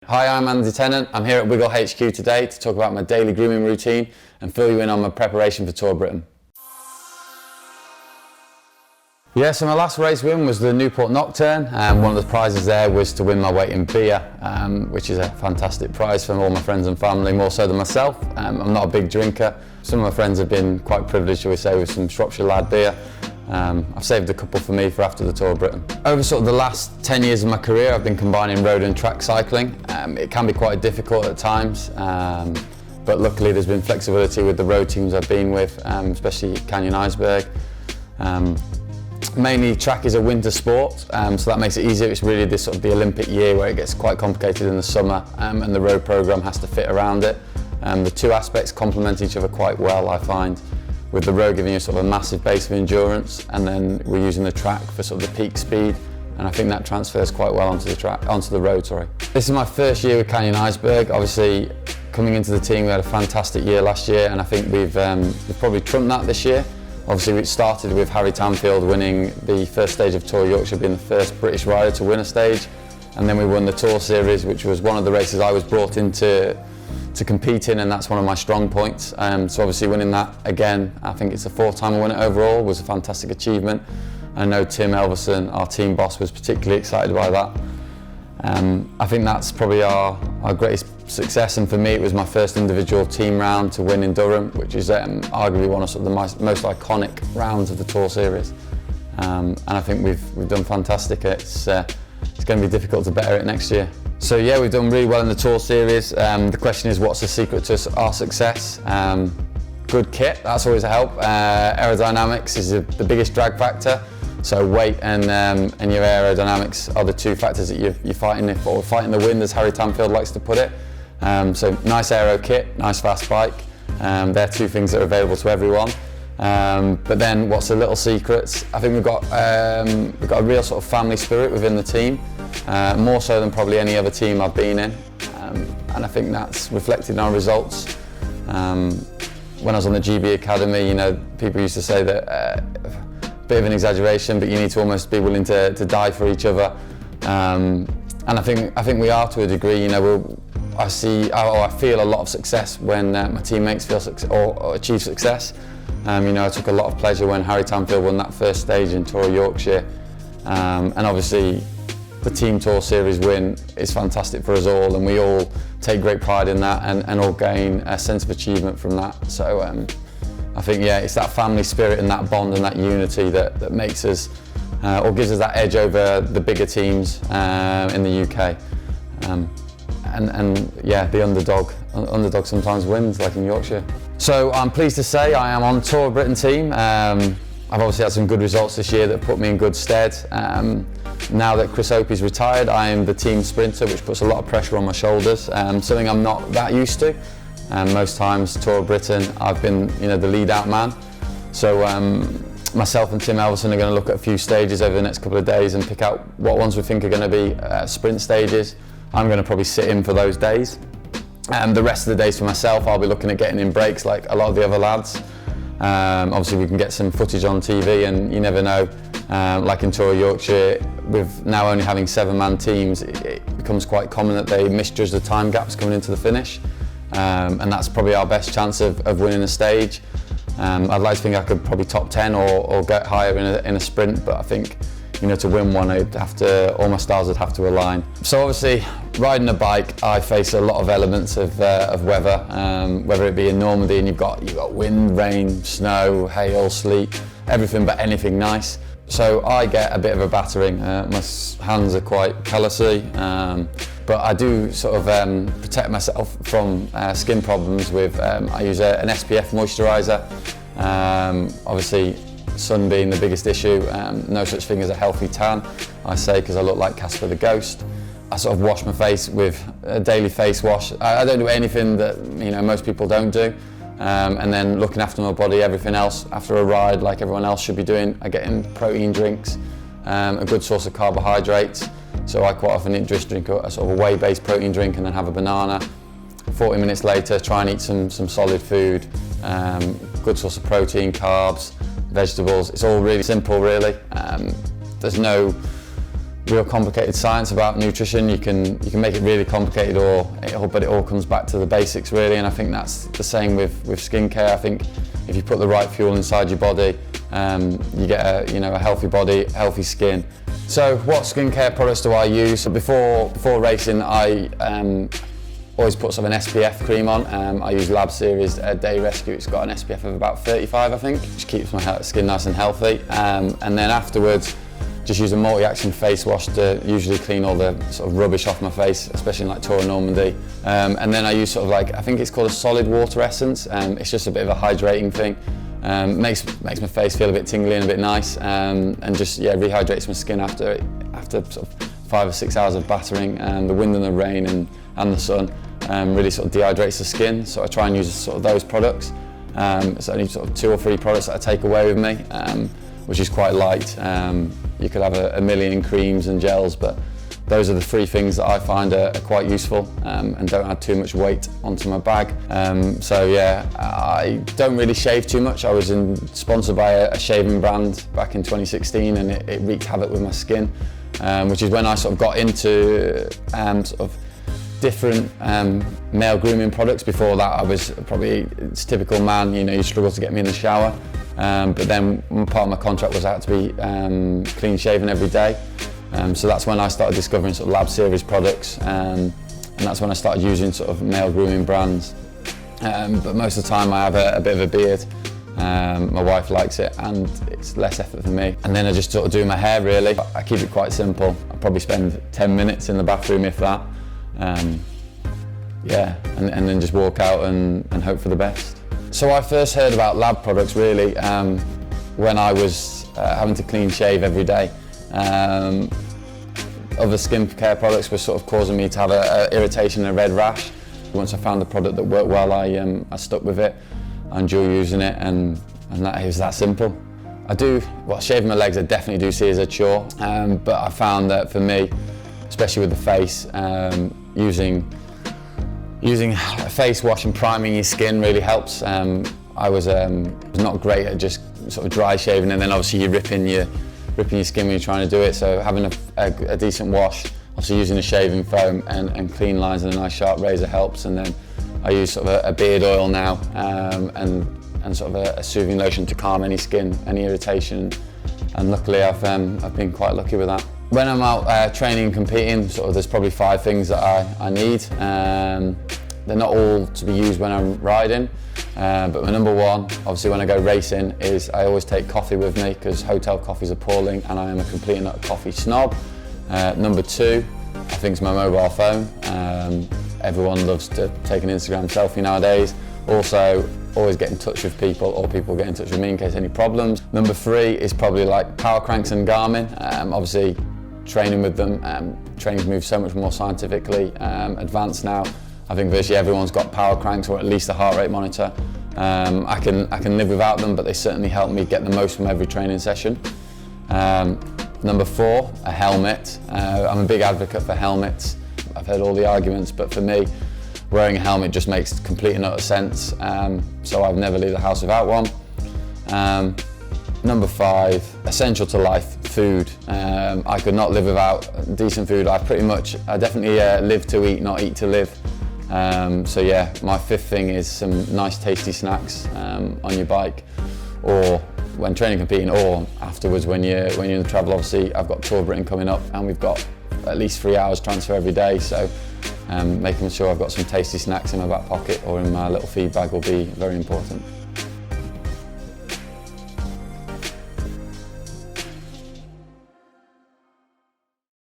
Hi, I'm Andy Tennant. I'm here at Wiggle HQ today to talk about my daily grooming routine and fill you in on my preparation for Tour Britain. Yeah, so my last race win was the Newport Nocturne. One of the prizes there was to win my weight in beer, which is a fantastic prize for all my friends and family, more so than myself. I'm not a big drinker. Some of my friends have been quite privileged, shall we say, with some Shropshire Lad beer. I've saved a couple for me for after the Tour of Britain. Over sort of the last 10 years of my career, I've been combining road and track cycling. It can be quite difficult at times, but luckily there's been flexibility with the road teams I've been with, especially Canyon Eisberg. Mainly track is a winter sport, so that makes it easier. It's really this sort of the Olympic year where it gets quite complicated in the summer, and the road programme has to fit around it. The two aspects complement each other quite well, I find, with the road giving you sort of a massive base of endurance, and then we're using the track for sort of the peak speed, and I think that transfers quite well onto the road. This is my first year with Canyon Eisberg. Obviously, coming into the team, we had a fantastic year last year, and I think we've probably trumped that this year. Obviously, we started with Harry Tanfield winning the first stage of Tour Yorkshire, being the first British rider to win a stage, and then we won the Tour Series, which was one of the races I was brought in to compete in, and that's one of my strong points. So obviously winning that again, I think it's the fourth time I won it overall, was a fantastic achievement. I know Tim Elverson, our team boss, was particularly excited by that. I think that's probably our greatest success, and for me it was my first individual team round to win in Durham, which is arguably one of, sort of the most iconic rounds of the Tour Series. And I think we've done fantastic. It's going to be difficult to better it next year. So yeah, we've done really well in the Tour Series. The question is, what's the secret to our success? Good kit, that's always a help. Aerodynamics is the biggest drag factor. So weight and your aerodynamics are the two factors that you're fighting the wind, as Harry Tanfield likes to put it. So nice aero kit, nice fast bike. They're two things that are available to everyone. But then what's the little secrets? I think we've got a real sort of family spirit within the team, more so than probably any other team I've been in. And I think that's reflected in our results. When I was on the GB Academy, you know, people used to say that bit of an exaggeration, but you need to almost be willing to die for each other, and I think we are to a degree. You know, I feel a lot of success when my teammates feel or achieve success. You know, I took a lot of pleasure when Harry Tanfield won that first stage in Tour of Yorkshire, and obviously the Team Tour Series win is fantastic for us all, and we all take great pride in that and all gain a sense of achievement from that. So I think, yeah, it's that family spirit and that bond and that unity that makes us, or gives us that edge over the bigger teams in the UK. And yeah, the underdog sometimes wins, like in Yorkshire. So I'm pleased to say I am on Tour of Britain team. I've obviously had some good results this year that put me in good stead. Now that Chris Opie's retired, I am the team sprinter, which puts a lot of pressure on my shoulders, something I'm not that used to. Most times, Tour of Britain, I've been, you know, the lead out man. So myself and Tim Elverson are going to look at a few stages over the next couple of days and pick out what ones we think are going to be sprint stages. I'm going to probably sit in for those days. The rest of the days for myself, I'll be looking at getting in breaks like a lot of the other lads. Obviously we can get some footage on TV, and you never know, like in Tour of Yorkshire, with now only having 7-man teams, it becomes quite common that they misjudge the time gaps coming into the finish. And that's probably our best chance of winning a stage. I'd like to think I could probably top 10 or get higher in a sprint, but I think, you know, to win one, all my stars would have to align. So obviously, riding a bike, I face a lot of elements of weather, whether it be in Normandy and you've got wind, rain, snow, hail, sleet, everything but anything nice. So I get a bit of a battering. My hands are quite callousy, but I do sort of protect myself from skin problems with, I use an SPF moisturiser. Obviously, sun being the biggest issue, no such thing as a healthy tan, I say, because I look like Casper the Ghost. I sort of wash my face with a daily face wash. I don't do anything that, you know, most people don't do. And then looking after my body, everything else after a ride, like everyone else should be doing. I get in protein drinks, a good source of carbohydrates. So I quite often just drink a sort of a whey-based protein drink and then have a banana. 40 minutes later, try and eat some solid food, good source of protein, carbs, vegetables. It's all really simple, really. There's no real complicated science about nutrition. You can make it really complicated, but it all comes back to the basics really. And I think that's the same with skincare. I think if you put the right fuel inside your body, you get a healthy body, healthy skin. So what skincare products do I use? So before racing, I always put sort of an SPF cream on. I use Lab Series Day Rescue. It's got an SPF of about 35, I think, which keeps my skin nice and healthy. And then afterwards, just use a multi-action face wash to usually clean all the sort of rubbish off my face, especially in like Tour of Normandy. And then I use sort of like, I think it's called a solid water essence. It's just a bit of a hydrating thing. Makes my face feel a bit tingly and a bit nice, and just rehydrates my skin after sort of 5 or 6 hours of battering, the wind and the rain and the sun really sort of dehydrates the skin. So I try and use sort of those products. It's only sort of 2 or 3 products that I take away with me, which is quite light. You could have a million creams and gels, but those are the 3 things that I find are quite useful and don't add too much weight onto my bag. So yeah, I don't really shave too much. I was sponsored by a shaving brand back in 2016, and it wreaked havoc with my skin, which is when I sort of got into sort of different male grooming products. Before that, I was probably typical man, you struggle to get me in the shower. But then part of my contract was I had to be clean shaven every day. So that's when I started discovering sort of Lab Series products, and that's when I started using sort of male grooming brands. But most of the time I have a bit of a beard. My wife likes it, and it's less effort for me. And then I just sort of do my hair really. I keep it quite simple. I probably spend 10 minutes in the bathroom, if that. Yeah, and then just walk out and hope for the best. So I first heard about Lab products really when I was having to clean shave every day. Other skincare products were sort of causing me to have a irritation and a red rash. Once I found a product that worked well, I stuck with it. I enjoy using it, and that is that simple. Shaving my legs I definitely do see as a chore, but I found that for me, especially with the face, using a face wash and priming your skin really helps. I was not great at just sort of dry shaving, and then obviously you're ripping your skin when you're trying to do it. So having a decent wash, obviously using a shaving foam and clean lines and a nice sharp razor helps. And then I use sort of a beard oil now, and sort of a soothing lotion to calm any skin, any irritation. And luckily I've been quite lucky with that. When I'm out training and competing, there's probably 5 things that I need. They're not all to be used when I'm riding, but my number 1, obviously when I go racing, is I always take coffee with me, because hotel coffee is appalling and I am a complete and utter coffee snob. Number 2, I think, is my mobile phone. Everyone loves to take an Instagram selfie nowadays. Also, always get in touch with people, or people get in touch with me in case any problems. Number 3 is probably like power cranks and Garmin. Obviously, training with them, training's moved so much more scientifically advanced now. I think virtually everyone's got power cranks, or at least a heart rate monitor. I can live without them, but they certainly help me get the most from every training session. Number 4, a helmet. I'm a big advocate for helmets. I've heard all the arguments, but for me, wearing a helmet just makes complete and utter sense. So I've never leave the house without one. Number 5, essential to life, food. I could not live without decent food. I definitely live to eat, not eat to live. So yeah, my 5th thing is some nice tasty snacks on your bike, or when training, competing, or afterwards when you're in the travel. Obviously I've got Tour of Britain coming up, and we've got at least 3 hours transfer every day, so making sure I've got some tasty snacks in my back pocket or in my little feed bag will be very important.